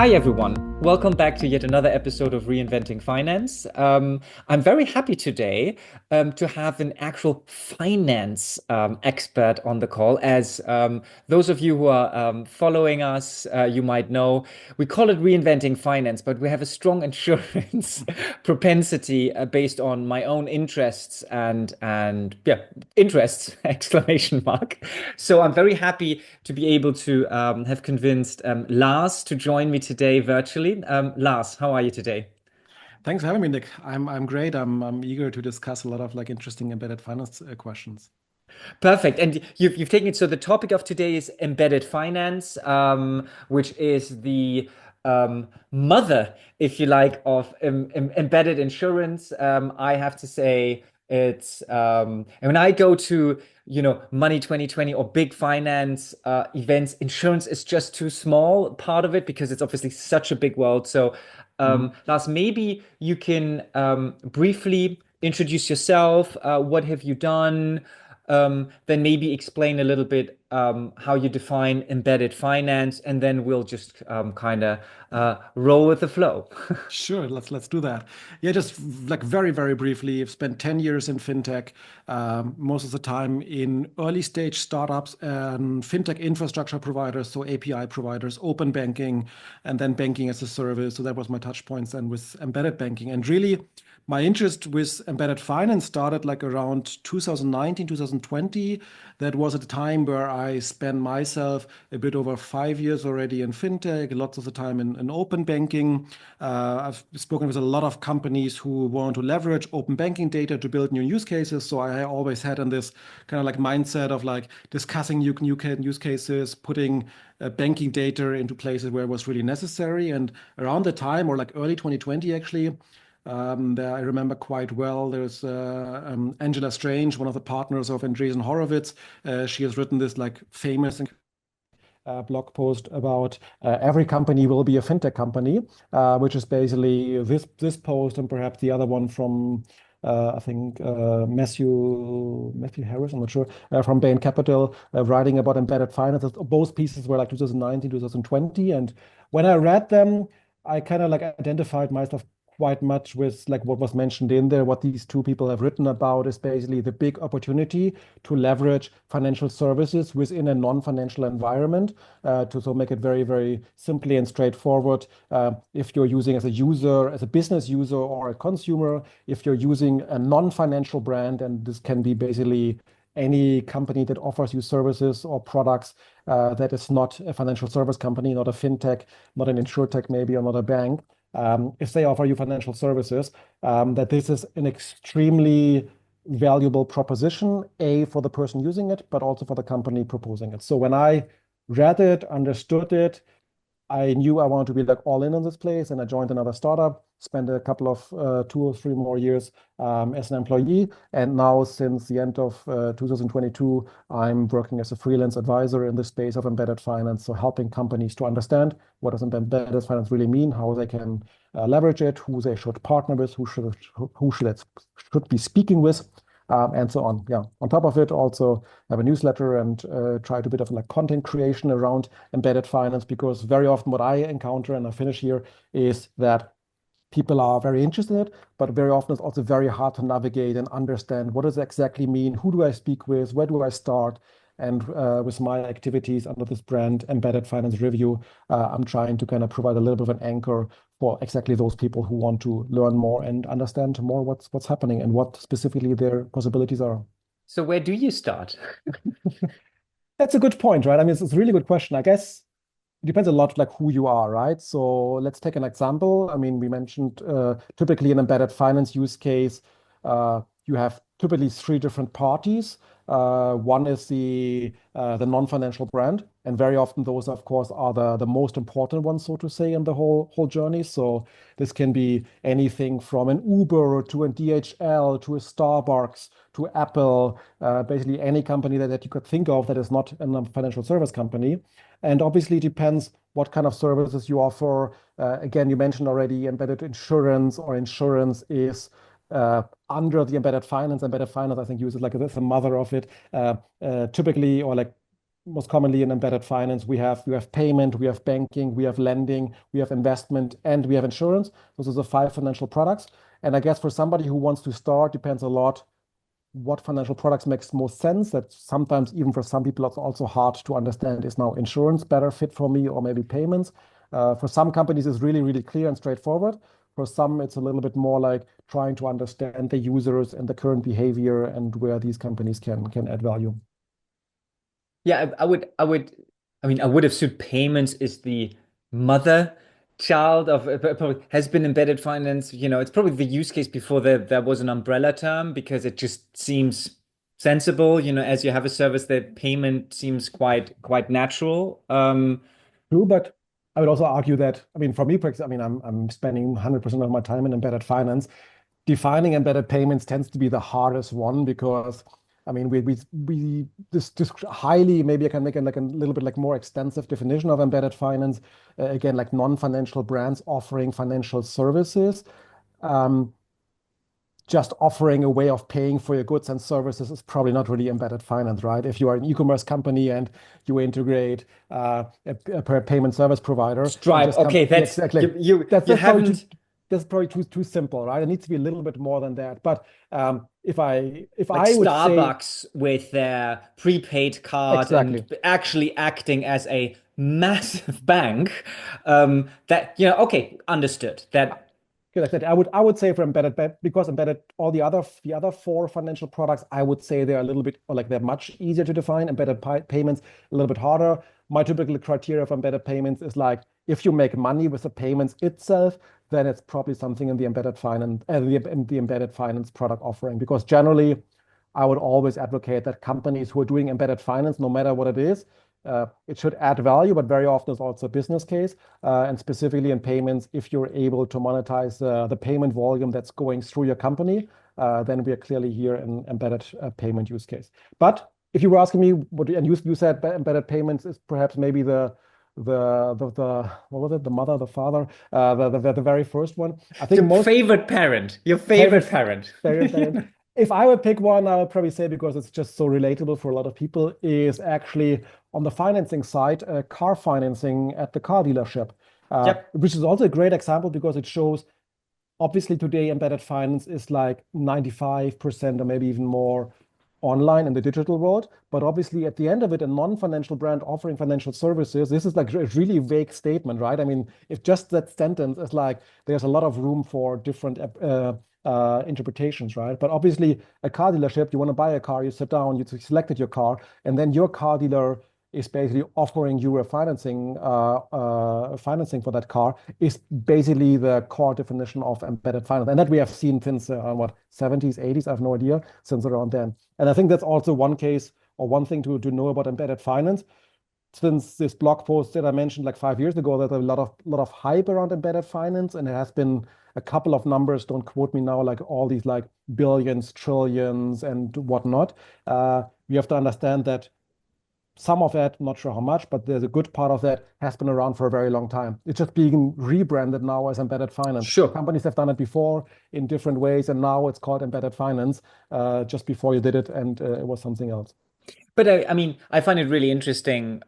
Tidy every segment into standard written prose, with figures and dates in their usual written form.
Hi, everyone. Welcome back to yet another episode of Reinventing Finance. I'm very happy today to have an actual finance expert on the call. As those of you who are following us, you might know, we call it Reinventing Finance, but we have a strong insurance propensity based on my own interests and interests, exclamation mark. So I'm very happy to be able to have convinced Lars to join me today virtually. Lars, how are you today? Thanks for having me, Nick. I'm great. I'm eager to discuss a lot of interesting embedded finance questions. Perfect. And you've taken it. So the topic of today is embedded finance, which is the mother, if you like, of embedded insurance. I have to say it's and when I go to Money 2020 or big finance events, insurance is just too small part of it because it's obviously such a big world. So Mhm. Lars, maybe you can briefly introduce yourself. What have you done? Then maybe explain a little bit how you define embedded finance, and then we'll just kind of roll with the flow. Sure, let's do that. Yeah, just like very briefly, I've spent 10 years in fintech, most of the time in early stage startups and fintech infrastructure providers, so API providers, open banking, and then banking as a service. So that was my touch points then with embedded banking. And really, my interest with embedded finance started like around 2019, 2020. That was at the time where I spent myself a bit over 5 years already in fintech, lots of the time in open banking. I've spoken with a lot of companies who want to leverage open banking data to build new use cases. So I always had in this kind of like mindset of like discussing new use cases, putting banking data into places where it was really necessary. And around the time, or like early 2020, actually, there I remember quite well. There's Angela Strange, one of the partners of Andreessen Horowitz. She has written this like famous blog post about every company will be a fintech company, which is basically this post and perhaps the other one from I think Matthew Harris, I'm not sure, from Bain Capital, writing about embedded finance. Both pieces were like 2019, 2020, and when I read them, I kind of like identified myself quite much with like what was mentioned in there. What these two people have written about is basically the big opportunity to leverage financial services within a non-financial environment. To so make it very simply and straightforward, if you're using as a user, as a business user or a consumer, if you're using a non-financial brand, and this can be basically any company that offers you services or products that is not a financial service company, not a fintech, not an insurtech maybe, or not a bank. If they offer you financial services, that this is an extremely valuable proposition, A, for the person using it, but also for the company proposing it. So when I read it, understood it, I knew I wanted to be like all in on this place, and I joined another startup, spent a couple of 2 or 3 more years as an employee. And now, since the end of 2022, I'm working as a freelance advisor in the space of embedded finance. So helping companies to understand what does embedded finance really mean, how they can leverage it, who they should partner with, who should be speaking with, and so on. Yeah. On top of it, also have a newsletter and try to bit of like content creation around embedded finance, because very often what I encounter, and I finish here, is that people are very interested in it, but very often it's also very hard to navigate and understand what does it exactly mean, who do I speak with, where do I start? And with my activities under this brand, Embedded Finance Review, I'm trying to kind of provide a little bit of an anchor for exactly those people who want to learn more and understand more what's happening and what specifically their possibilities are. So where do you start? That's a good point, right? I mean, it's a really good question. I guess it depends a lot like who you are, right? So let's take an example. I mean, we mentioned typically an embedded finance use case, you have typically three different parties. One is the non-financial brand, and very often those, of course, are the most important ones, so to say, in the whole journey. So this can be anything from an Uber to a DHL to a Starbucks to Apple, basically any company that you could think of that is not a financial service company. And obviously, it depends what kind of services you offer. Again, you mentioned already embedded insurance, or insurance is under the embedded finance. Embedded finance, I think, uses like the mother of it, typically, or like most commonly in embedded finance, we have payment, we have banking, we have lending, we have investment, and we have insurance. Those are the five financial products. And I guess for somebody who wants to start, depends a lot what financial products makes most sense. That sometimes even for some people it's also hard to understand, is now insurance better fit for me or maybe payments? For some companies it's really, really clear and straightforward. For some it's a little bit more like trying to understand the users and the current behavior and where these companies can add value. Yeah, I mean, I would assume payments is the mother child of probably has been embedded finance. It's probably the use case before there was an umbrella term because it just seems sensible. As you have a service, that payment seems quite natural. True, but I would also argue that, I mean, for me, for example, I mean, I'm spending 100% of my time in embedded finance. Defining embedded payments tends to be the hardest one because, I mean, this highly, maybe I can make it like a little bit like more extensive definition of embedded finance. Again, like non-financial brands offering financial services. Um, just offering a way of paying for your goods and services is probably not really embedded finance, right? If you are an e-commerce company and you integrate a payment service provider and Stripe. just come, Okay, yeah, that's exactly. That's you that's probably too haven't that's probably too simple, right? It needs to be a little bit more than that. But if like I would say Starbucks with their prepaid card and exactly. actually acting as a massive bank. Okay, understood. That Okay, like that, I would say for embedded because embedded all the other four financial products, I would say they're a little bit or like they're much easier to define. Embedded payments a little bit harder. My typical criteria for embedded payments is like if you make money with the payments itself, then it's probably something in the embedded finance product offering. Because generally, I would always advocate that companies who are doing embedded finance, no matter what it is, it should add value, but very often it's also a business case. And specifically in payments, if you're able to monetize the payment volume that's going through your company, then we are clearly here in embedded payment use case. But if you were asking me, and you said embedded payments is perhaps maybe the what was it? The mother, the father, the very first one. I think your most favorite parent, your favorite favorite parent. parent. If I would pick one, I would probably say because it's just so relatable for a lot of people, is actually on the financing side, car financing at the car dealership, Yep. which is also a great example because it shows obviously today embedded finance is like 95% or maybe even more online in the digital world. But obviously at the end of it, a non-financial brand offering financial services, this is like a really vague statement, right? I mean, if just that sentence is like, there's a lot of room for different interpretations, right? But obviously a car dealership, you want to buy a car, you sit down, you selected your car, and then your car dealer is basically offering you a financing for that car is basically the core definition of embedded finance. And that we have seen since what, 70s, 80s, I have no idea, since around then. And I think that's also one case or one thing to know about embedded finance. Since this blog post that I mentioned like 5 years ago, there's a lot of hype around embedded finance, and there has been a couple of numbers, don't quote me now, like all these like billions, trillions, and whatnot. We have to understand that some of that, not sure how much, but there's a good part of that has been around for a very long time. It's just being rebranded now as embedded finance. Sure. Companies have done it before in different ways, and now it's called embedded finance. Just before you did it, and it was something else. But I mean, I find it really interesting.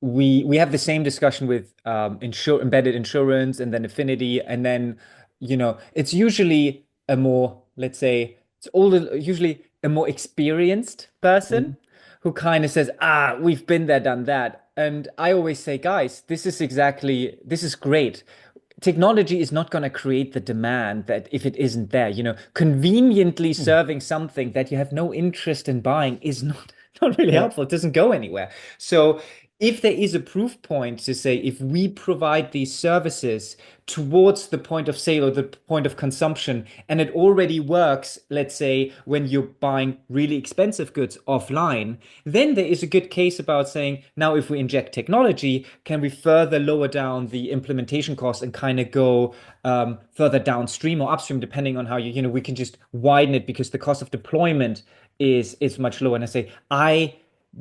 We have the same discussion with embedded insurance and then affinity, and then it's usually a more, let's say, usually a more experienced person Mhm. who kind of says, "Ah, we've been there, done that." And I always say, guys, this is great. Technology is not going to create the demand that if it isn't there, conveniently Mm. serving something that you have no interest in buying is not not really Yeah, helpful. It doesn't go anywhere. So if there is a proof point to say if we provide these services towards the point of sale or the point of consumption and it already works, let's say when you're buying really expensive goods offline, then there is a good case about saying now if we inject technology, can we further lower down the implementation costs and kind of go further downstream or upstream depending on how we can just widen it because the cost of deployment is much lower. And I say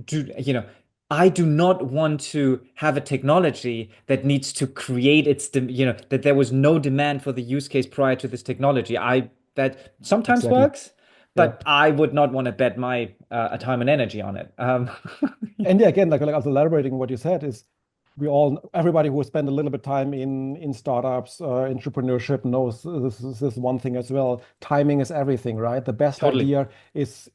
do you know I do not want to have a technology that needs to create that there was no demand for the use case prior to this technology. I That sometimes exactly. works, Yeah. but I would not want to bet my time and energy on it. And yeah, again, like I was elaborating what you said is everybody who has spent a little bit time in startups, entrepreneurship knows this is one thing as well. Timing is everything, right? The best Totally. idea is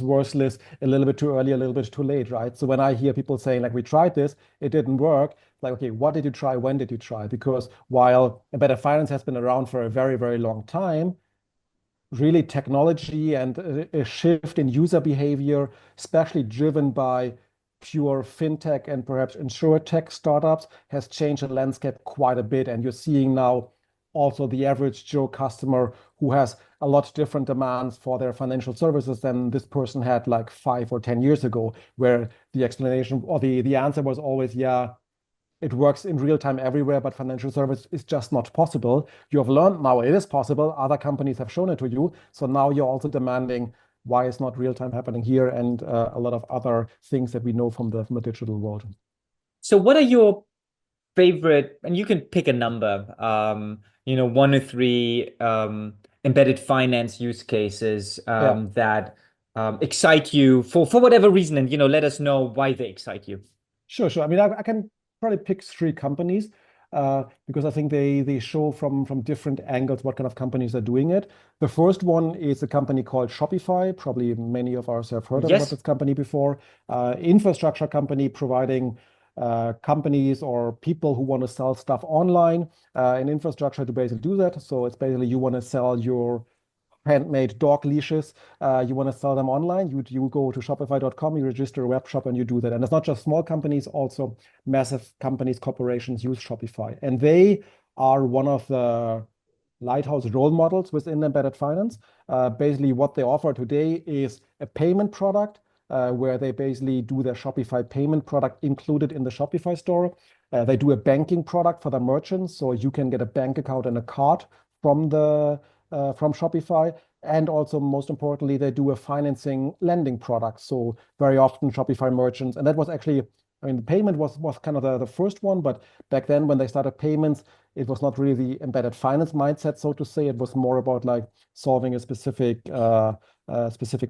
worthless a little bit too early, a little bit too late, right? So when I hear people saying like we tried this, it didn't work, like okay, what did you try? When did you try? Because while embedded finance has been around for a very, very long time, really technology and a shift in user behavior, especially driven by pure fintech and perhaps insurtech startups, has changed the landscape quite a bit. And you're seeing now also the average Joe customer who has a lot different demands for their financial services than this person had like 5 or 10 years ago, where the explanation or the answer was always, yeah, it works in real time everywhere, but financial service is just not possible. You have learned now it is possible. Other companies have shown it to you. So now you're also demanding why is not real time happening here and a lot of other things that we know from the digital world. So what are your favorite, and you can pick a number, 1 or 3 embedded finance use cases Yeah. that excite you for whatever reason, and let us know why they excite you. Sure, sure. I mean, I can probably pick 3 companies because I think they show from different angles what kind of companies are doing it. The first one is a company called Shopify. Probably many of us have heard about Yes. this company before. Infrastructure company providing companies or people who want to sell stuff online and infrastructure to basically do that. So it's basically you want to sell your handmade dog leashes, you want to sell them online, you go to shopify.com, you register a web shop, and you do that. And it's not just small companies, also massive companies, corporations use Shopify. And they are one of the lighthouse role models within embedded finance. Basically, what they offer today is a payment product where they basically do their Shopify payment product included in the Shopify store. They do a banking product for the merchants, so you can get a bank account and a card from from Shopify. And also, most importantly, they do a financing lending product. So very often Shopify merchants, and that was actually, I mean, the payment was kind of the first one, but back then when they started payments, it was not really the embedded finance mindset, so to say. It was more about like solving a specific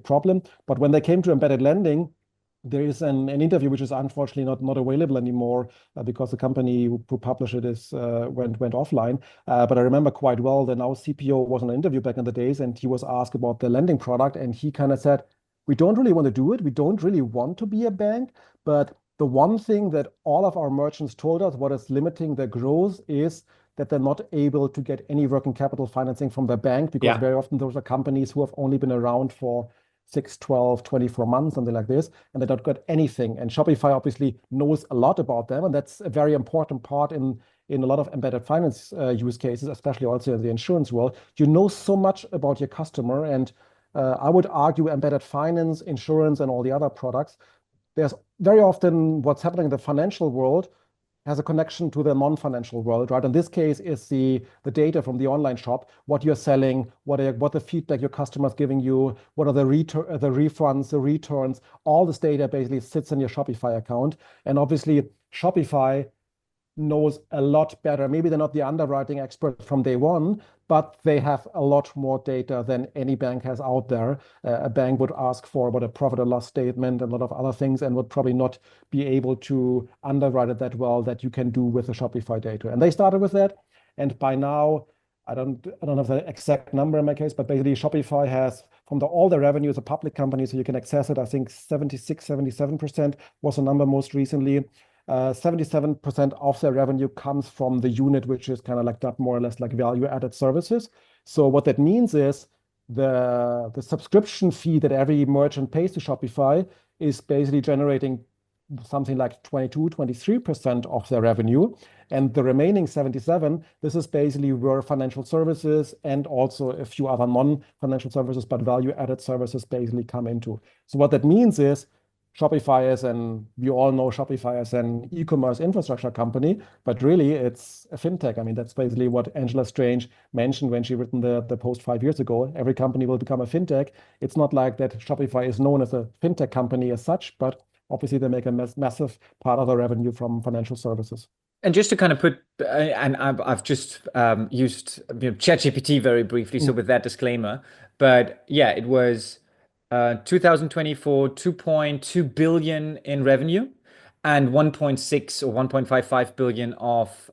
problem. But when they came to embedded lending, there is an interview which is unfortunately not available anymore because the company who published it is went offline. But I remember quite well the now CPO was on an interview back in the days, and he was asked about the lending product, and he kind of said, "We don't really want to do it. We don't really want to be a bank, but the one thing that all of our merchants told us, what is limiting their growth, is that they're not able to get any working capital financing from their bank because Yeah. very often those are companies who have only been around for 6, 12, 24 months, something like this, and they don't got anything. And Shopify obviously knows a lot about them, and that's a very important part in a lot of embedded finance use cases, especially also in the insurance world. You know so much about your customer, and I would argue embedded finance, insurance, and all the other products. There's very often what's happening in the financial world has a connection to the non-financial world, right? In this case, is the data from the online shop, what you're selling, what the feedback your customer's giving you, what are the refunds, the returns, all this data basically sits in your Shopify account. And obviously, Shopify knows a lot better. Maybe they're not the underwriting expert from day one, but they have a lot more data than any bank has out there. A bank would ask for what a profit and loss statement and a lot of other things and would probably not be able to underwrite it that well that you can do with the Shopify data. And they started with that. And by now, I don't have the exact number in my case, but basically Shopify has from all the revenue as a public company, so you can access it. I think 76, 77% was the number most recently. 77% of their revenue comes from the unit, which is kind of like that, more or less like value-added services. So what that means is the subscription fee that every merchant pays to Shopify is basically generating something like 22, 23% of their revenue. And the remaining 77, this is basically where financial services and also a few other non-financial services, but value-added services basically come into. So what that means is Shopify is, and we all know Shopify as an e-commerce infrastructure company, but really it's a fintech. I mean, that's basically what Angela Strange mentioned when she written the post 5 years ago. Every company will become a fintech. It's not like that Shopify is known as a fintech company as such, but obviously they make a massive part of the revenue from financial services. And just to kind of put, and I've just used ChatGPT very briefly, so Mm, with that disclaimer, but yeah, it was 2024, 2.2 billion in revenue and 1.6 or 1.55 billion of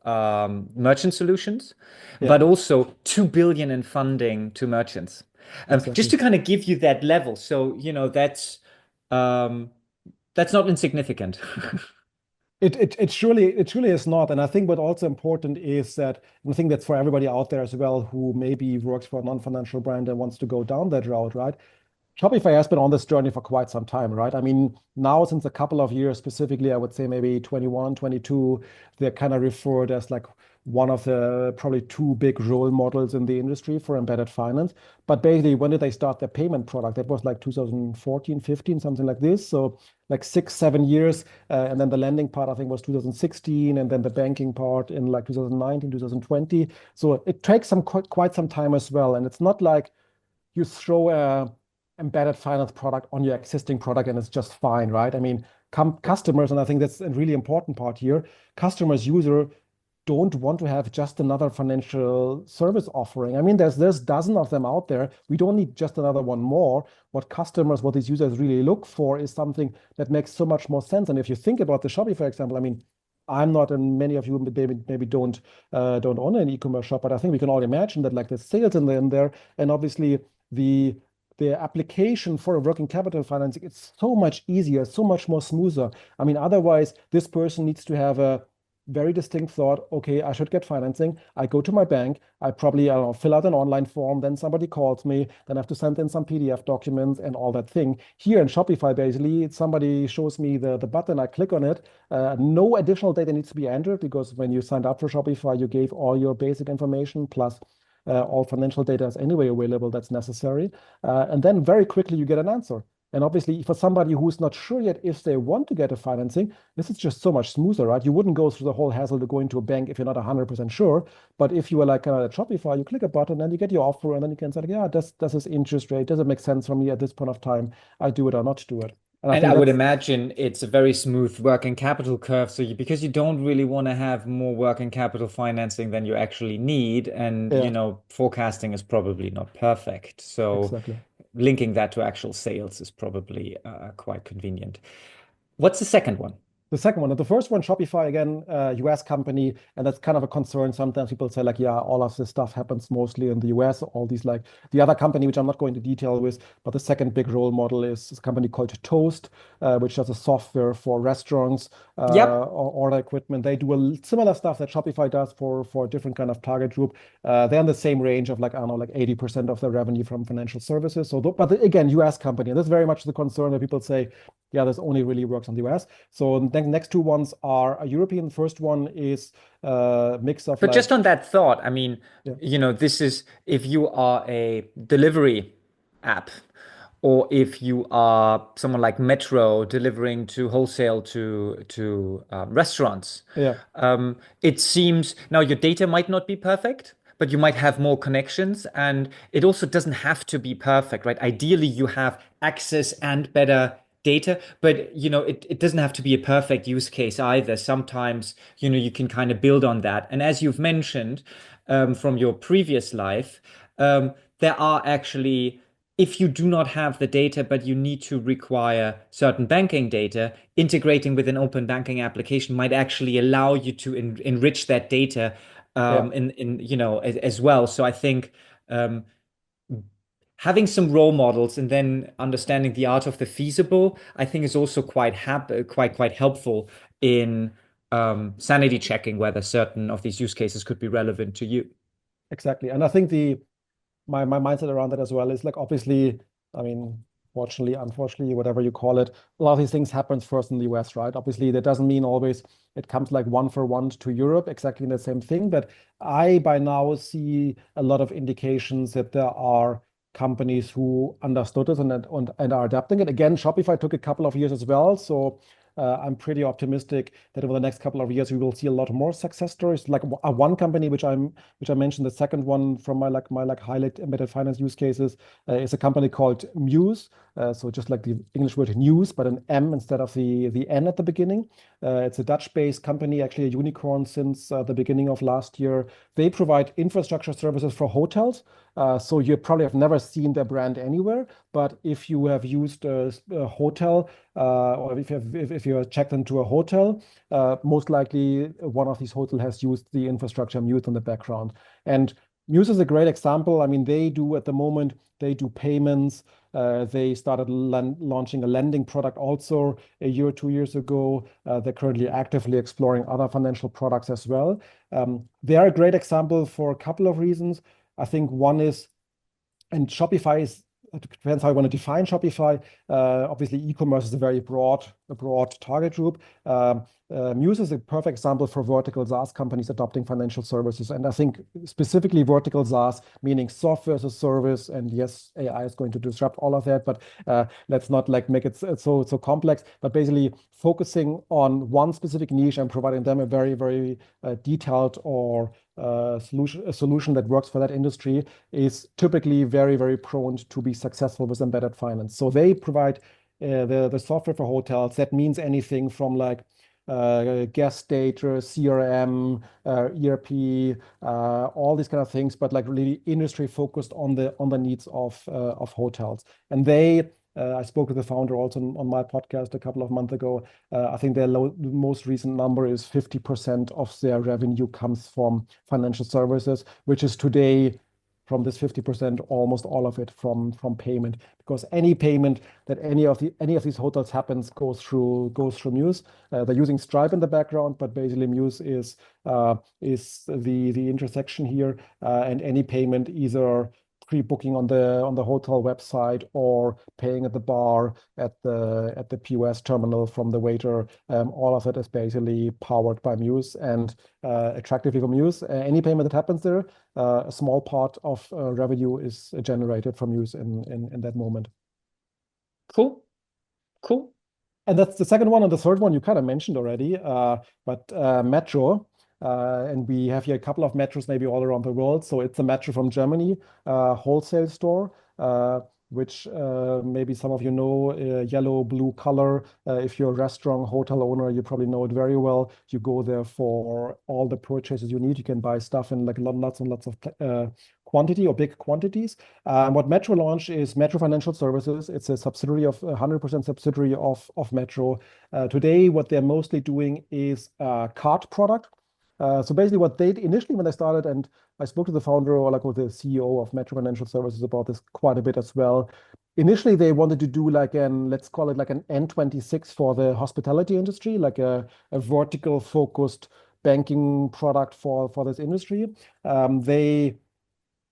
merchant solutions, yeah, but also 2 billion in funding to merchants. Just exactly. to kind of give you that level. So, um, that's not insignificant. It surely is not. And I think what also important is that, and I think that's for everybody out there as well who maybe works for a non-financial brand and wants to go down that route, right? Shopify has been on this journey for quite some time, right? I mean, now since a couple of years, specifically, I would say maybe 21, 22, they're kind of referred as like one of the probably two big role models in the industry for embedded finance. But basically, when did they start their payment product? That was like 2014, 15, something like this. So like 6, 7 years. And then the lending part, I think, was 2016. And then the banking part in like 2019, 2020. So it takes quite some time as well. And it's not like you throw a embedded finance product on your existing product and it's just fine, right? I mean, customers, and I think that's a really important part here, customers, user don't want to have just another financial service offering. I mean, there's dozen of them out there. We don't need just another one more. What customers, what these users really look for is something that makes so much more sense. And if you think about the Shopify example, I mean, I'm not, and many of you maybe don't own an e-commerce shop, but I think we can all imagine that like the sales in there, and obviously the the application for a working capital financing, it's so much easier, so much more smoother. I mean, otherwise, this person needs to have a very distinct thought. Okay, I should get financing. I go to my bank. I probably, I don't know, fill out an online form. Then somebody calls me. Then I have to send in some PDF documents and all that thing. Here in Shopify, basically, somebody shows me the button. I click on it. No additional data needs to be entered because when you signed up for Shopify, you gave all your basic information plus all financial data is anyway available that's necessary. And then very quickly you get an answer. And obviously, for somebody who's not sure yet if they want to get a financing, this is just so much smoother, right? You wouldn't go through the whole hassle to go into a bank if you're not 100% sure. But if you are like at Shopify, you click a button and you get your offer, and then you can say, like, yeah, does this interest rate? Does it make sense for me at this point of time? I do it or not do it. And I And think I would that's, imagine it's a very smooth working capital curve. So because you don't really want to have more working capital financing than you actually need, and yeah, forecasting is probably not perfect. So exactly. linking that to actual sales is probably quite convenient. What's the second one? The second one, the first one, Shopify, again, US company, and that's kind of a concern. Sometimes people say, like, yeah, all of this stuff happens mostly in the US. All these, like, the other company, which I'm not going to detail with, but the second big role model is a company called Toast, which does a software for restaurants, Yep. or order equipment. They do similar stuff that Shopify does for a different kind of target group. They're in the same range of, like, I don't know, like 80% of their revenue from financial services. So, but again, US company. And that's very much the concern that people say, yeah, this only really works on the US. So the next two ones are a European. First one is a mix of But just like, on that thought, I mean, yeah, this is if you are a delivery app, or if you are someone like Metro delivering to wholesale to restaurants. yeah, It seems now your data might not be perfect, but you might have more connections, and it also doesn't have to be perfect, right? Ideally, you have access and better data, but it doesn't have to be a perfect use case either. Sometimes, you can kind of build on that. And as you've mentioned, from your previous life, there are actually, if you do not have the data, but you need to require certain banking data, integrating with an open banking application might actually allow you to enrich that data yeah. as well. So I think um, having some role models and then understanding the art of the feasible, I think is also quite helpful in sanity checking whether certain of these use cases could be relevant to you. Exactly. And I think my mindset around that as well is like, obviously, I mean, fortunately, unfortunately, whatever you call it, a lot of these things happens first in the US, right? Obviously, that doesn't mean always it comes like one for one to Europe, exactly the same thing. But I by now see a lot of indications that there are companies who understood this and are adapting it. Again, Shopify took a couple of years as well. So I'm pretty optimistic that over the next couple of years we will see a lot more success stories. Like one company which I mentioned, the second one from my highlight embedded finance use cases is a company called Muse. So just like the English word news, but an M instead of the N at the beginning. It's a Dutch-based company, actually a unicorn since the beginning of last year. They provide infrastructure services for hotels. So you probably have never seen their brand anywhere, but if you have used a hotel or if you have checked into a hotel, most likely one of these hotels has used the infrastructure Muse in the background. And Muse is a great example. I mean, they do at the moment, they do payments. They started launching a lending product also a year or 2 years ago. They're currently actively exploring other financial products as well. They are a great example for a couple of reasons. I think one is, and Shopify is, it depends how you want to define Shopify. Obviously, e-commerce is a very broad target group. Muse is a perfect example for vertical SaaS companies adopting financial services. And I think specifically vertical SaaS, meaning software as a service. And yes, AI is going to disrupt all of that, but let's not like make it so complex. But basically focusing on one specific niche and providing them a very detailed or a solution that works for that industry is typically very prone to be successful with embedded finance. So they provide the software for hotels. That means anything from like guest data, CRM, ERP, all these kind of things, but like really industry focused on the needs of hotels. And I spoke to the founder also on my podcast a couple of months ago. I think their most recent number is 50% of their revenue comes from financial services, which is today from this 50%, almost all of it from payment, because any payment that any of these hotels happens goes through Muse. They're using Stripe in the background, but basically Muse is the intersection here, and any payment either pre-booking on the hotel website or paying at the bar at the POS terminal from the waiter. All of it is basically powered by Muse and attractively for Muse. Any payment that happens there, a small part of revenue is generated from Muse in that moment. Cool. And that's the second one. And the third one you kind of mentioned already, but Metro. And we have here a couple of metros maybe all around the world. So it's a metro from Germany, wholesale store, which maybe some of you know, yellow, blue color. If you're a restaurant, hotel owner, you probably know it very well. You go there for all the purchases you need. You can buy stuff in like lots and lots of quantity or big quantities. What Metro launched is Metro Financial Services. It's a subsidiary of 100% subsidiary of Metro. Today, what they're mostly doing is a card product. So basically what they initially when they started, and I spoke to the founder or like with the CEO of Metro Financial Services about this quite a bit as well. Initially, they wanted to do like let's call it like an N26 for the hospitality industry, like a vertical focused banking product for this industry. They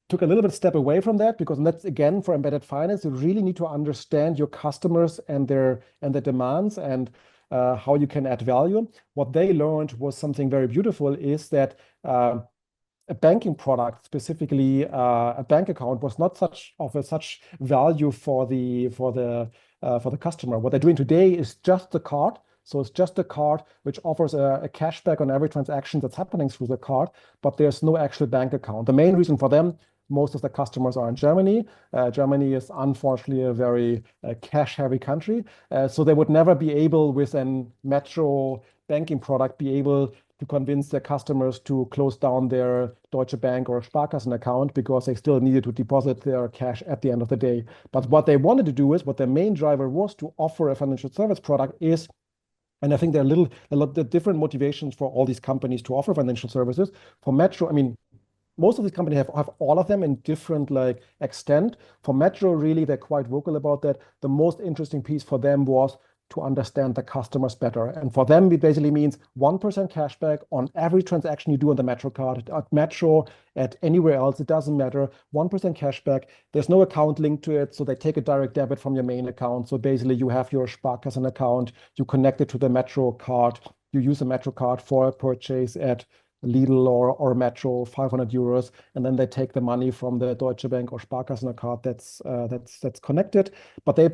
took a little bit step away from that because that's again for embedded finance, you really need to understand your customers and their demands and how you can add value. What they learned was something very beautiful is that a banking product, specifically a bank account, was not such value for the customer. What they're doing today is just the card. So it's just a card which offers a cashback on every transaction that's happening through the card, but there's no actual bank account. The main reason for them, most of the customers are in Germany. Germany is unfortunately a very cash-heavy country. So they would never be able, with a Metro banking product, be able to convince their customers to close down their Deutsche Bank or Sparkassen account because they still needed to deposit their cash at the end of the day. But what they wanted to do is, what their main driver was to offer a financial service product is, and I think there are a lot of different motivations for all these companies to offer financial services. For Metro, I mean, most of these companies have all of them in different like extent. For Metro, really, they're quite vocal about that. The most interesting piece for them was to understand the customers better. And for them, it basically means 1% cashback on every transaction you do on the Metro card, at Metro, at anywhere else, it doesn't matter. 1% cashback. There's no account linked to it, so they take a direct debit from your main account. So basically, you have your Sparkassen account, you connect it to the Metro card, you use the Metro card for a purchase at Lidl or Metro 500 euros, and then they take the money from the Deutsche Bank or Sparkassen card that's connected, but they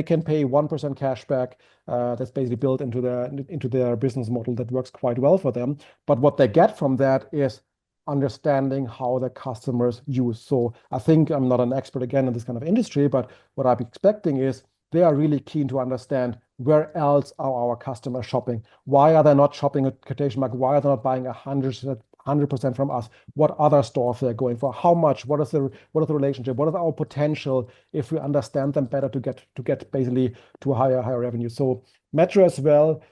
can pay 1% cash back. That's basically built into their business model that works quite well for them. But what they get from that is understanding how the customers use. So I think I'm not an expert again in this kind of industry, but what I'm expecting is they are really keen to understand where else are our customers shopping. Why are they not shopping at quotation mark? Why are they not buying 100% from us? What other stores they're going for? How much? What is the relationship? What is our potential if we understand them better to get basically to a higher revenue? So Metro as well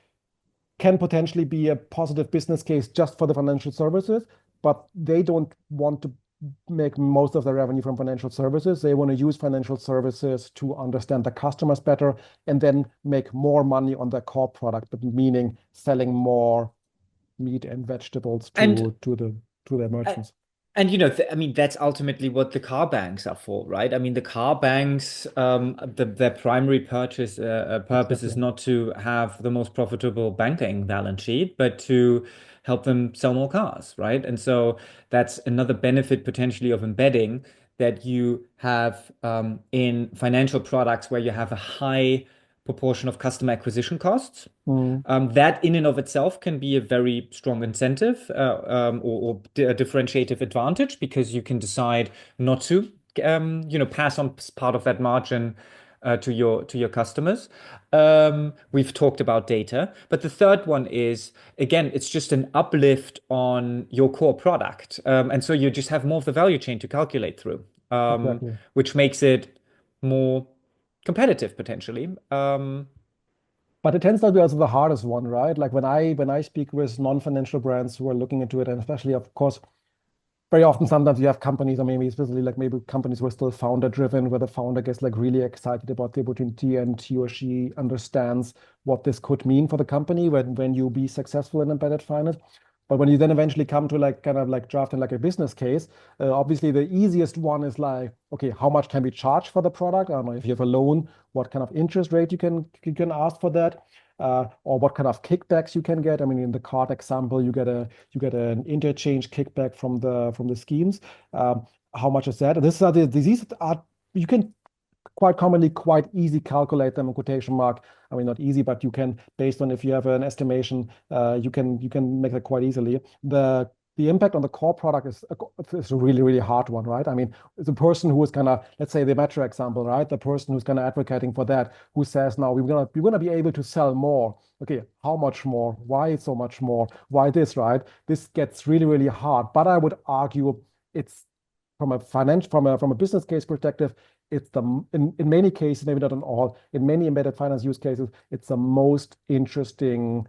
can potentially be a positive business case just for the financial services, but they don't want to make most of their revenue from financial services. They want to use financial services to understand the customers better and then make more money on their core product, but meaning selling more meat and vegetables And to their uh, merchants. and I mean, that's ultimately what the car banks are for, right? I mean, the car banks, their primary purpose is Exactly. not to have the most profitable banking balance sheet, but to help them sell more cars, right? And so that's another benefit potentially of embedding that you have in financial products where you have a high proportion of customer acquisition costs. Mm, That in and of itself can be a very strong incentive or a differentiative advantage because you can decide not to, pass on part of that margin to your customers. We've talked about data, but the third one is again, it's just an uplift on your core product, and so you just have more of the value chain to calculate through, exactly. which makes it more competitive potentially. But it tends to be also the hardest one, right? Like when I speak with non-financial brands who are looking into it, and especially, of course, very often sometimes you have companies, or maybe especially like maybe companies who are still founder driven, where the founder gets like really excited about the opportunity and he or she understands what this could mean for the company when you be successful in embedded finance. But when you then eventually come to like kind of like drafting like a business case, obviously the easiest one is like, okay, how much can we charge for the product? I don't know if you have a loan, what kind of interest rate you can ask for that, or what kind of kickbacks you can get. I mean, in the card example, you get an interchange kickback from the schemes. How much is that? These are you can quite commonly quite easy calculate them in quotation mark. I mean, not easy, but you can, based on if you have an estimation, you can make that quite easily. The impact on the core product is a really, really hard one, right? I mean, the person who is gonna, let's say the Metro example, right? The person who's gonna advocating for that, who says now we're gonna be able to sell more. Okay, how much more? Why so much more? Why this, right? This gets really, really hard. But I would argue it's from a business case perspective, it's in many cases, maybe not in all, in many embedded finance use cases, it's the most enriching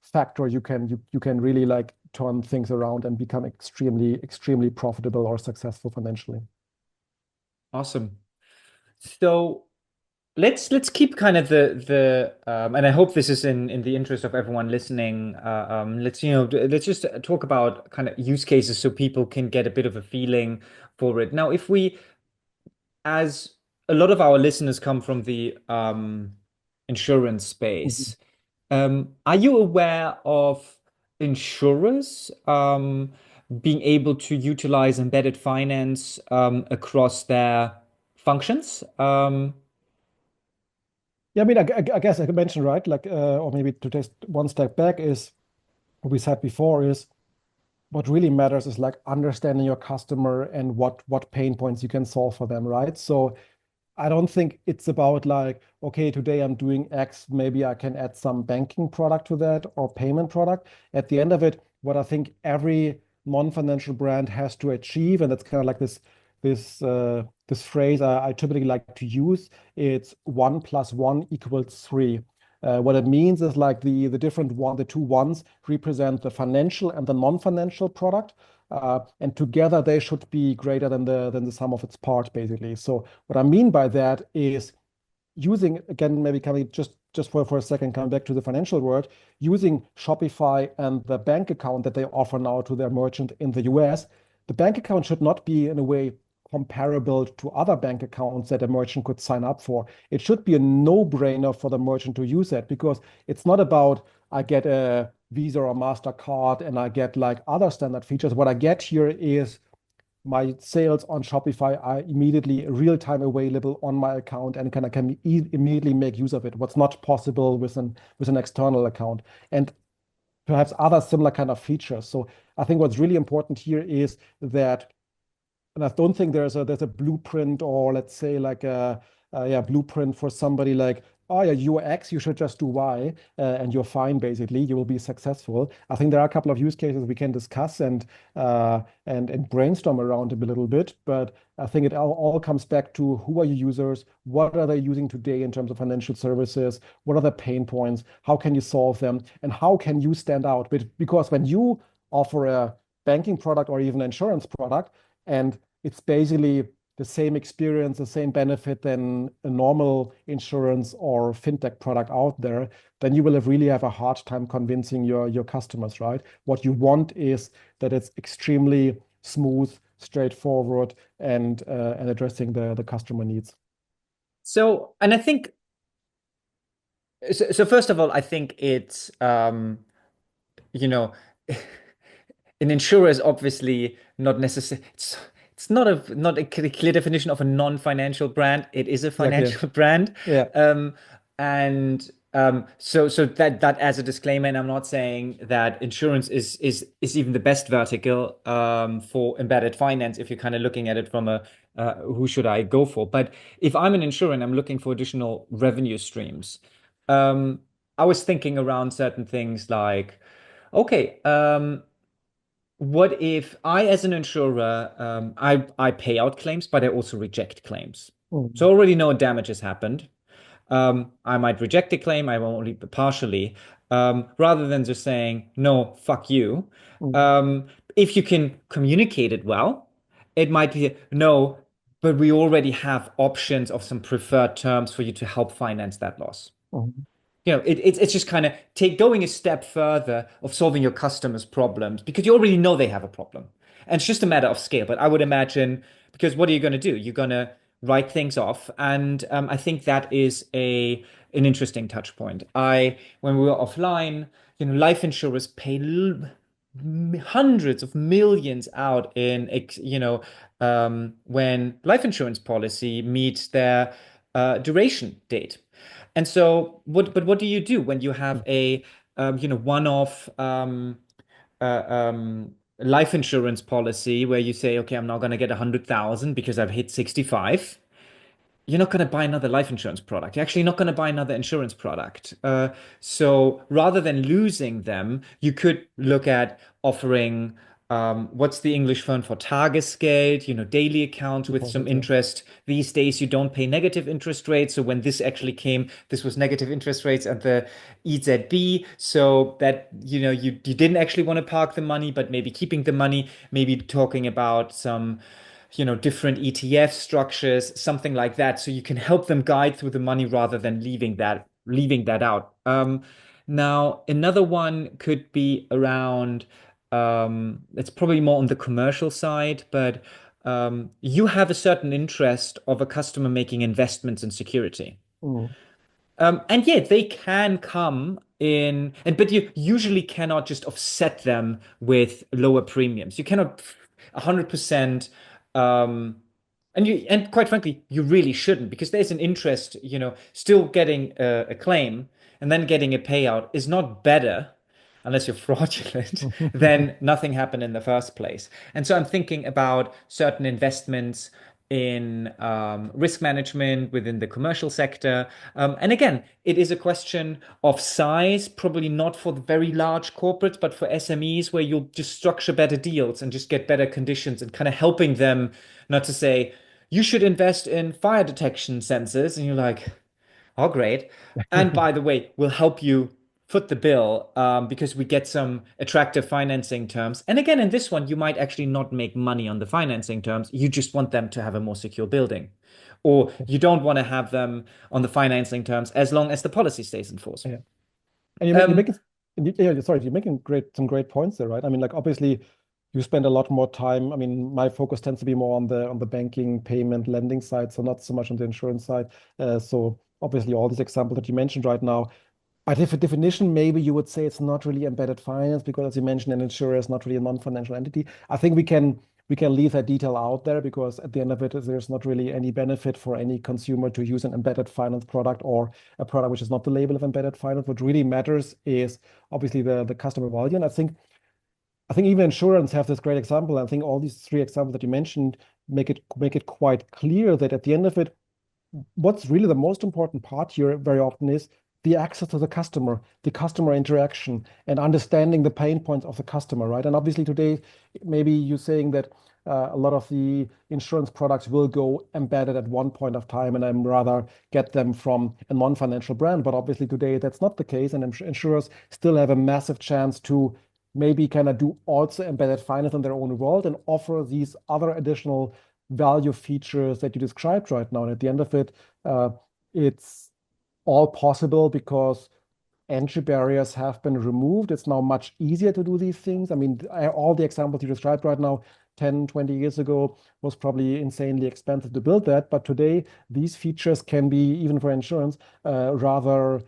factor you can really like turn things around and become extremely, extremely profitable or successful financially. Awesome. So let's keep kind of the and I hope this is in the interest of everyone listening. Let's just talk about kind of use cases so people can get a bit of a feeling for it. Now, if we, as a lot of our listeners come from the insurance Mhm. space, are you aware of insurers being able to utilize embedded finance across their functions? Yeah, I mean, I guess I could mention, right? Like, or maybe to take one step back is what we said before is what really matters is like understanding your customer and what pain points you can solve for them, right? So I don't think it's about like, okay, today I'm doing X, maybe I can add some banking product to that or payment product. At the end of it, what I think every non-financial brand has to achieve, and that's kind of like this phrase I typically like to use, it's 1 + 1 = 3. What it means is like the two ones represent the financial and the non-financial product. And together they should be greater than the sum of its parts, basically. So what I mean by that is using, again, maybe coming just for a second, coming back to the financial world, using Shopify and the bank account that they offer now to their merchant in the US. The bank account should not be in a way comparable to other bank accounts that a merchant could sign up for. It should be a no-brainer for the merchant to use that because it's not about I get Visa or MasterCard and I get like other standard features. What I get here is my sales on Shopify are immediately real-time available on my account and can immediately make use of it. What's not possible with an external account. And perhaps other similar kind of features. So I think what's really important here is that, and I don't think there's a blueprint or let's say like a blueprint for somebody like, oh yeah, you're X, you should just do Y, and you're fine. Basically, you will be successful. I think there are a couple of use cases we can discuss and brainstorm around a little bit. But I think it all comes back to who are your users, what are they using today in terms of financial services, what are the pain points, how can you solve them, and how can you stand out? Because when you offer a banking product or even insurance product, and it's basically the same experience, the same benefit than a normal insurance or fintech product out there, then you will really have a hard time convincing your customers, right? What you want is that it's extremely smooth, straightforward, and addressing the customer needs. So, and I think so, first of all, I think it's you know, an insurer is obviously not necessary. It's not a clear definition of a non-financial brand. It is a Exactly. financial brand. Yeah. And so that as a disclaimer, and I'm not saying that insurance is even the best vertical for embedded finance if you're kind of looking at it from a who should I go for? But if I'm an insurer and I'm looking for additional revenue streams, um, I was thinking around certain things like, okay, what if I, as an insurer, I pay out claims, but I also reject claims. So Mm, I already know damage has happened. I might reject a claim, I will only partially, rather than just saying, no, fuck you. mm, Um, if you can communicate it well, it might be, no, but we already have options of some preferred terms for you to help finance that loss. mm, It's just kind of take going a step further of solving your customers' problems because you already know they have a problem. And it's just a matter of scale. But I would imagine because what are you going to do? You're going to write things off, and I think that is a an interesting touch point. I when we were offline, life insurers pay hundreds of millions out in when life insurance policy meets their duration date. And so, what do you do when you have mm, a one-off life insurance policy where you say, okay, I'm not going to get 100,000 because I've hit 65? You're not going to buy another life insurance product. You're actually not going to buy another insurance product. So rather than losing them, you could look at offering what's the English fund for Tagesgeld, daily accounts with some deposit, yeah. interest. These days, you don't pay negative interest rates. So when this actually came, this was negative interest rates at the EZB. So that, you didn't actually want to park the money, but maybe keeping the money, maybe talking about some different ETF structures, something like that. So you can help them guide through the money rather than leaving that out. Now, another one could be around, it's probably more on the commercial side, but you have a certain interest of a customer making investments in security. Mm, And yeah, they can come in, but you usually cannot just offset them with lower premiums. You cannot 100%, um, and quite frankly, you really shouldn't because there's an interest, still getting a claim and then getting a payout is not better unless you're fraudulent, then nothing happened in the first place. And so I'm thinking about certain investments in risk management within the commercial sector. And again, it is a question of size, probably not for the very large corporates, but for SMEs where you'll just structure better deals and just get better conditions and kind of helping them not to say, you should invest in fire detection sensors. And you're like, oh, great. And by the way, we'll help you foot the bill because we get some attractive financing terms. And again, in this one, you might actually not make money on the financing terms. You just want them to have a more secure building. Or you don't want to have them on the financing terms as long as the policy stays in force. yeah. And you're Um, making, yeah, sorry, you're making some great points there, right? I mean, like obviously you spend a lot more time. I mean, my focus tends to be more on the banking, payment, lending side, so not so much on the insurance side. So obviously all these examples that you mentioned right now. By definition, maybe you would say it's not really embedded finance because, as you mentioned, an insurer is not really a non-financial entity. I think we can leave that detail out there because at the end of it, there's not really any benefit for any consumer to use an embedded finance product or a product which is not the label of embedded finance. What really matters is obviously the customer value. And I think even insurance have this great example. I think all these three examples that you mentioned make it quite clear that at the end of it, what's really the most important part here very often is the access to the customer interaction, and understanding the pain points of the customer, right? And obviously today, maybe you're saying that a lot of the insurance products will go embedded at one point of time, and I'm rather get them from a non-financial brand. But obviously today that's not the case, and insurers still have a massive chance to maybe kind of do also embedded finance in their own world and offer these other additional value features that you described right now. And at the end of it, it's all possible because entry barriers have been removed. It's now much easier to do these things. I mean, all the examples you described right now, 10, 20 years ago, was probably insanely expensive to build that. But today, these features can be, even for insurance, rather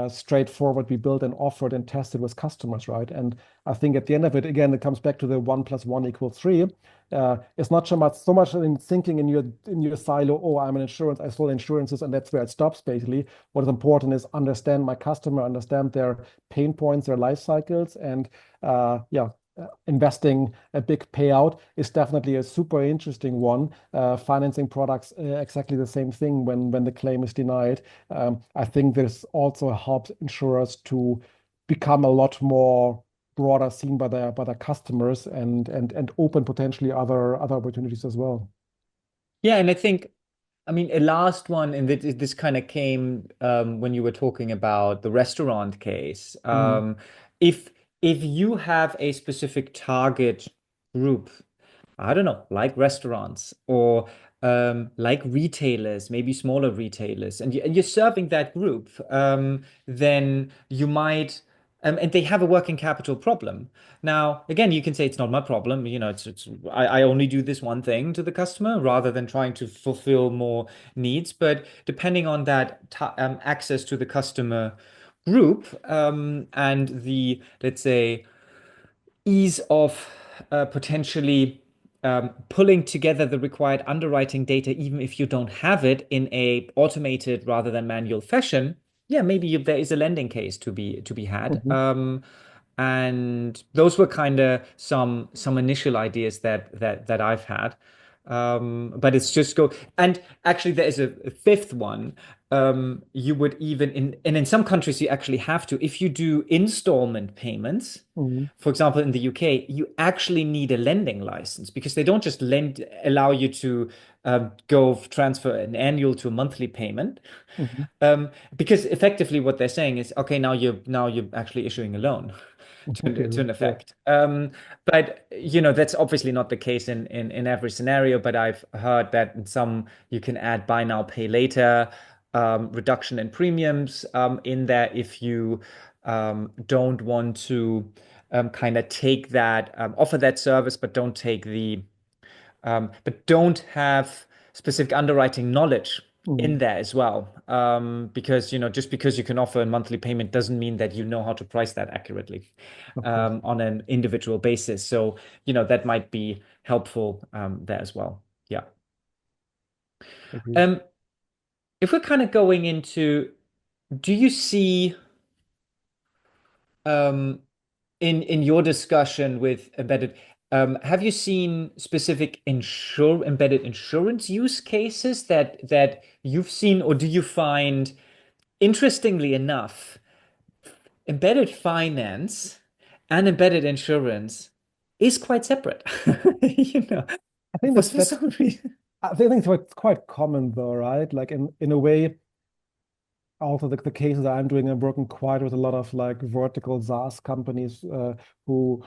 straightforward, be built and offered and tested with customers, right? And I think at the end of it, again, it comes back to the 1 + 1 = 3. It's not so much in thinking in your silo. Oh, I'm an insurance, I sold insurances, and that's where it stops. Basically, what is important is understand my customer, understand their pain points, their life cycles, and investing a big payout is definitely a super interesting one. Financing products, exactly the same thing when the claim is denied. I think this also helps insurers to become a lot more broader seen by their customers, and open potentially other opportunities as well. Yeah, and I mean, a last one, and this kind of came when you were talking about the restaurant case. Mm, If you have a specific target group, I don't know, like restaurants or like retailers, maybe smaller retailers, and you're serving that group, then you might, and they have a working capital problem. Now, again, you can say it's not my problem. I only do this one thing to the customer rather than trying to fulfill more needs. But depending on that access to the customer group, and the, let's say, ease of potentially pulling together the required underwriting data, even if you don't have it in a automated rather than manual fashion, yeah, maybe there is a lending case to be had. mhm, And those were kind of some initial ideas that I've had. But it's just go, and actually there is a fifth one. You would even in some countries you actually have to, if you do installment payments. mhm, For example, in the UK, you actually need a lending license because they don't just allow you to go transfer an annual to a monthly payment. mhm. Because effectively what they're saying is, okay, now you're actually issuing a loan Okay, to an yeah. effect. But that's obviously not the case in every scenario. But I've heard that in some you can add buy now, pay later, reduction in premiums in there if you don't want to kind of take that offer that service, but don't have specific underwriting knowledge in Mhm, there as well. Because just because you can offer a monthly payment doesn't mean that you know how to price that accurately of course, on an individual basis. So that might be helpful there as well. Yeah. agreed. Um, if we're kind of going into, do you see um, in your discussion with embedded, have you seen specific embedded insurance use cases that you've seen, or do you find, interestingly enough, embedded finance and embedded insurance is quite separate? You know, I think for some reason. I think it's quite common though, right? Like in a way, also the cases I'm doing, I'm working quite with a lot of like vertical SaaS companies who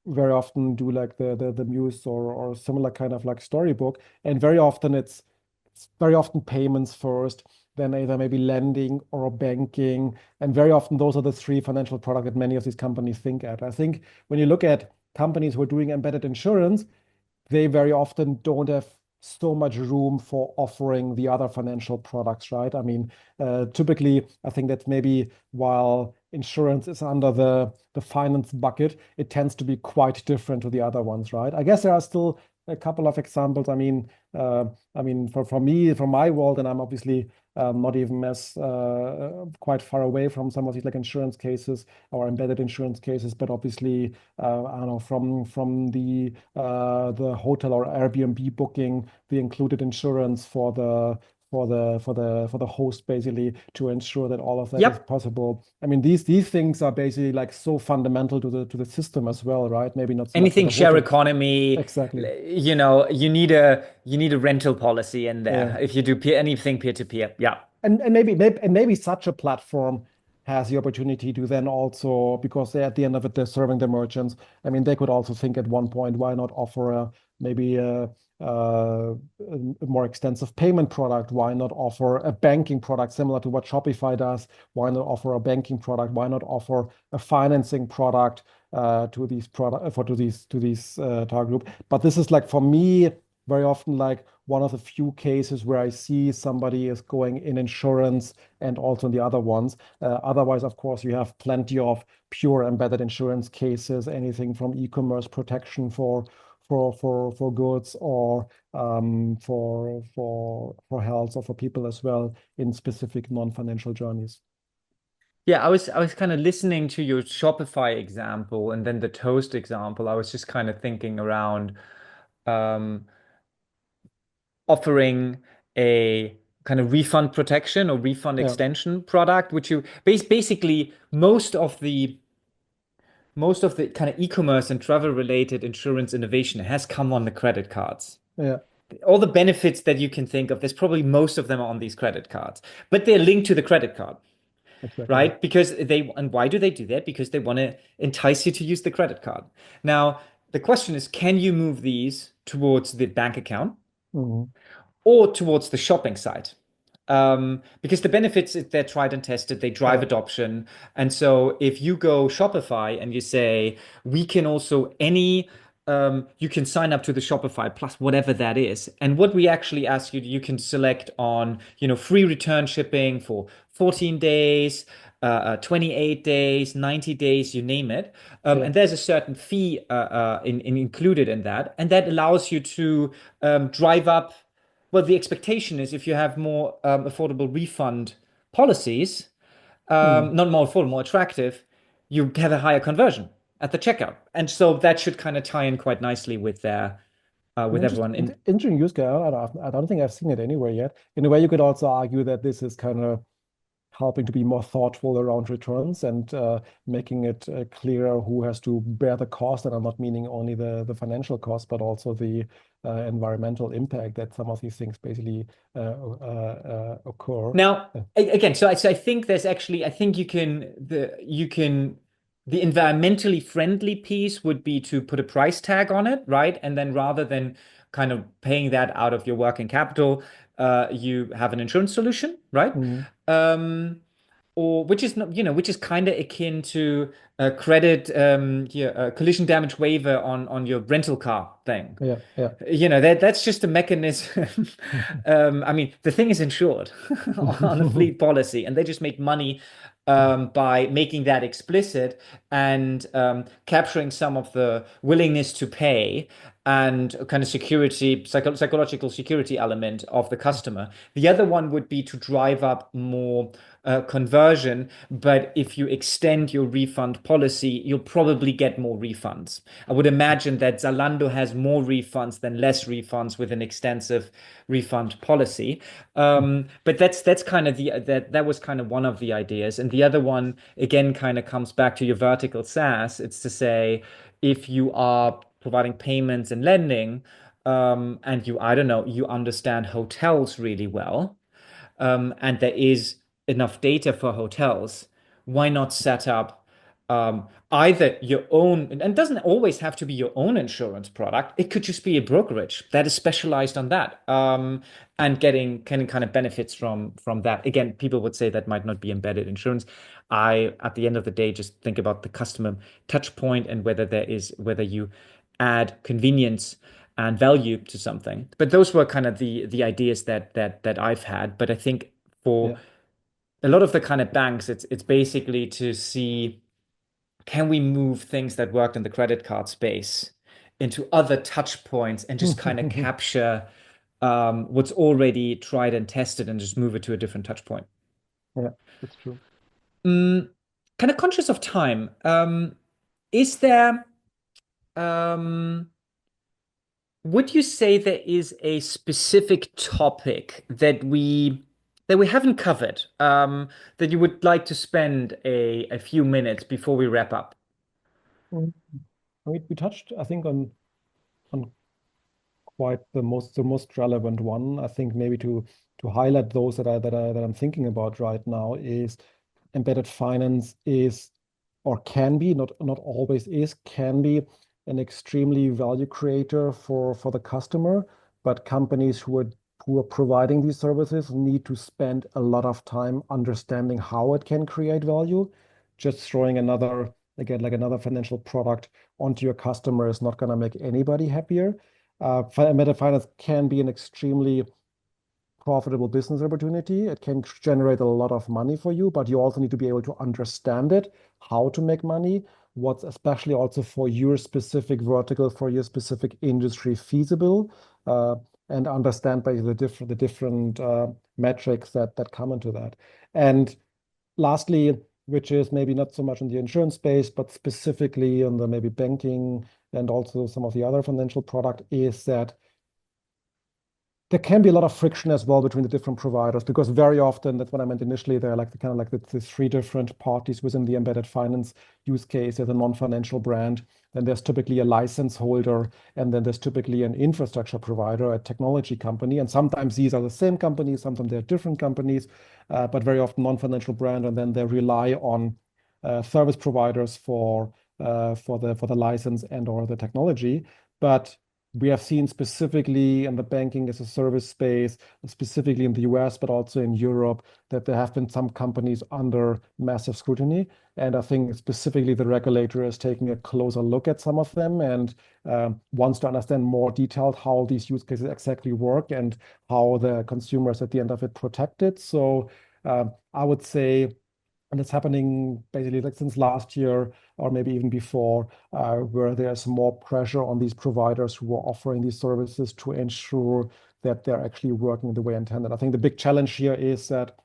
very often do like the Muse or similar kind of like storybook, and very often it's very often payments first, then either maybe lending or banking, and very often those are the three financial products that many of these companies think at. I think when you look at companies who are doing embedded insurance, they very often don't have so much room for offering the other financial products, right? I mean, typically, I think that maybe while insurance is under the finance bucket, it tends to be quite different to the other ones, right? I guess there are still a couple of examples. I mean, for me, from my world, and I'm obviously not even as quite far away from some of these like insurance cases or embedded insurance cases, but obviously, I don't know, from the hotel or Airbnb booking, the included insurance for the host basically to ensure that all of that is Yep. possible. I mean, these things are basically like so fundamental to the system as well, right? Maybe not so much for Anything the share hotel. economy, Exactly. you need a rental policy in Yeah. there if you do anything peer to peer. Yeah. And maybe such a platform has the opportunity to then also, because they at the end of it they're serving the merchants. I mean, they could also think at one point, why not offer maybe a more extensive payment product? Why not offer a banking product similar to what Shopify does? Why not offer a banking product? Why not offer a financing product to these product for to these target group? But this is like for me very often like one of the few cases where I see somebody is going in insurance and also in the other ones. Otherwise, of course, you have plenty of pure embedded insurance cases, anything from e-commerce protection for goods or for health or for people as well in specific non-financial journeys. Yeah, I was kind of listening to your Shopify example and then the toast example. I was just kind of thinking around um, offering a kind of refund protection or refund Yeah, extension product, which you basically most of the kind of e-commerce and travel related insurance innovation has come on the credit cards. yeah, All the benefits that you can think of, there's probably most of them are on these credit cards, but they're linked to the credit card, exactly. right? Because and why do they do that? Because they want to entice you to use the credit card. Now, the question is, can you move these towards the bank account Mhm. or towards the shopping site? Because the benefits, they're tried and tested, they drive Yeah, adoption. And so if you go Shopify and you say, we can also you can sign up to the Shopify plus whatever that is. And what we actually ask you, you can select on, free return shipping for 14 days, 28 days, 90 days, you name it. yeah. And there's a certain fee included in that. And that allows you to drive up well, the expectation is if you have more affordable refund policies, Mm. not more affordable, more attractive, you have a higher conversion at the checkout. And so that should kind of tie in quite nicely with An with everyone in. interesting use case. I don't think I've seen it anywhere yet. In a way, you could also argue that this is kind of helping to be more thoughtful around returns and making it clearer who has to bear the cost. And I'm not meaning only the financial cost, but also the environmental impact that some of these things basically occur. Now, Uh, again, so I think there's actually, I think the environmentally friendly piece would be to put a price tag on it, right? And then rather than kind of paying that out of your working capital, you have an insurance solution, right? mm, Um, or which is not, which is kind of akin to a credit, collision damage waiver on your rental car thing. yeah, yeah. That's just a mechanism. I mean, the thing is insured on a fleet policy, and they just make money by making that explicit and capturing some of the willingness to pay and kind of psychological security element of the customer. The other one would be to drive up more conversion, but if you extend your refund policy, you'll probably get more refunds. I would imagine that Zalando has more refunds than less refunds with an extensive refund policy. But that's kind of that was kind of one of the ideas, and the other one again kind of comes back to your vertical SaaS. It's to say if you are providing payments and lending, and I don't know, you understand hotels really well, and there is enough data for hotels, why not set up either your own, and it doesn't always have to be your own insurance product. It could just be a brokerage that is specialized on that, and getting kind of benefits from that. Again, people would say that might not be embedded insurance. At the end of the day, just think about the customer touch point and whether you add convenience and value to something. But those were kind of the ideas that I've had. But I think for Yeah. a lot of the kind of banks, it's basically to see, can we move things that worked in the credit card space into other touch points and just kind of capture what's already tried and tested and just move it to a different touch point. Yeah, that's true. Mm, kind of conscious of time. Is there, um, would you say there is a specific topic that we haven't covered, that you would like to spend a few minutes before we wrap up? Mm. We touched, I think, on quite the most relevant one. I think maybe to highlight those that I'm thinking about right now is embedded finance is, or can be, not always is, can be an extremely value creator for the customer. But companies who are providing these services need to spend a lot of time understanding how it can create value. Just throwing another, again, like another financial product onto your customer is not going to make anybody happier. Embedded finance can be an extremely profitable business opportunity. It can generate a lot of money for you, but you also need to be able to understand it, how to make money, what's especially also for your specific vertical, for your specific industry feasible, and understand basically the different metrics that come into that. And lastly, which is maybe not so much in the insurance space, but specifically in the maybe banking and also some of the other financial product, is that there can be a lot of friction as well between the different providers, because very often, that's what I meant initially, they're like the kind of like the three different parties within the embedded finance use case. There's a non-financial brand, then there's typically a license holder, and then there's typically an infrastructure provider, a technology company. And sometimes these are the same companies, sometimes they're different companies, but very often non-financial brand, and then they rely on service providers for the license and or the technology. But we have seen specifically in the banking as a service space, specifically in the US, but also in Europe, that there have been some companies under massive scrutiny. And I think specifically the regulator is taking a closer look at some of them and wants to understand more detailed how these use cases exactly work and how the consumers at the end of it protected. So I would say, and it's happening basically like since last year or maybe even before, where there's more pressure on these providers who are offering these services to ensure that they're actually working the way intended. I think the big challenge here is that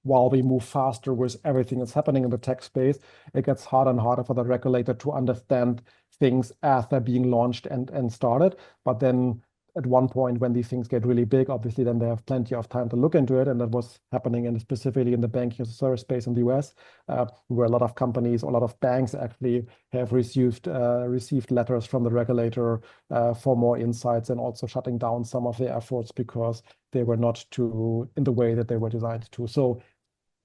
while we move faster with everything that's happening in the tech space, it gets harder and harder for the regulator to understand things as they're being launched and started. But then at one point, when these things get really big, obviously, then they have plenty of time to look into it. And that was happening specifically in the banking as a service space in the US, where a lot of companies, a lot of banks actually have received letters from the regulator for more insights, and also shutting down some of their efforts because they were not in the way that they were designed to. So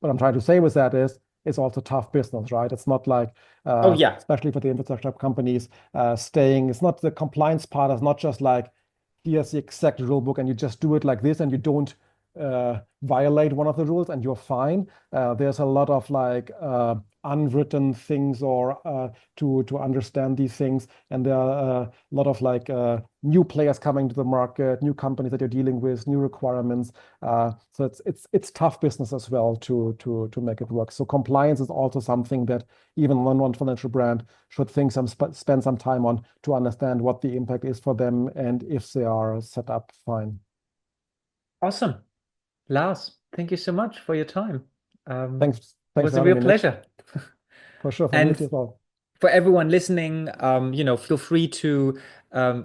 what I'm trying to say with that is it's also tough business, right? It's not like, Oh yeah. especially for the infrastructure companies, it's not the compliance part. It's not just like, here's the exact rule book and you just do it like this and you don't violate one of the rules and you're fine. There's a lot of like unwritten things or to understand these things. And there are a lot of like new players coming to the market, new companies that you're dealing with, new requirements. So it's tough business as well to make it work. So compliance is also something that even a non-financial brand should spend some time on to understand what the impact is for them and if they are set up fine. Awesome. Lars, thank you so much for your time. It Thanks was for a having real me, Nick. pleasure. For sure, for me And as well. for everyone listening, feel free to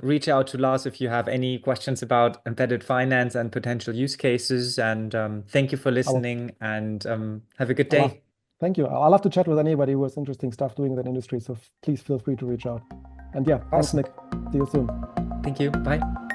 reach out to Lars if you have any questions about embedded finance and potential use cases. And thank you for I will. listening and have a good I'll have, day. Thank you. I'll have to chat with anybody who has interesting stuff doing in that industry. So please feel free to reach out. And yeah, thanks, Awesome. Nick. See you soon. Thank you. Bye.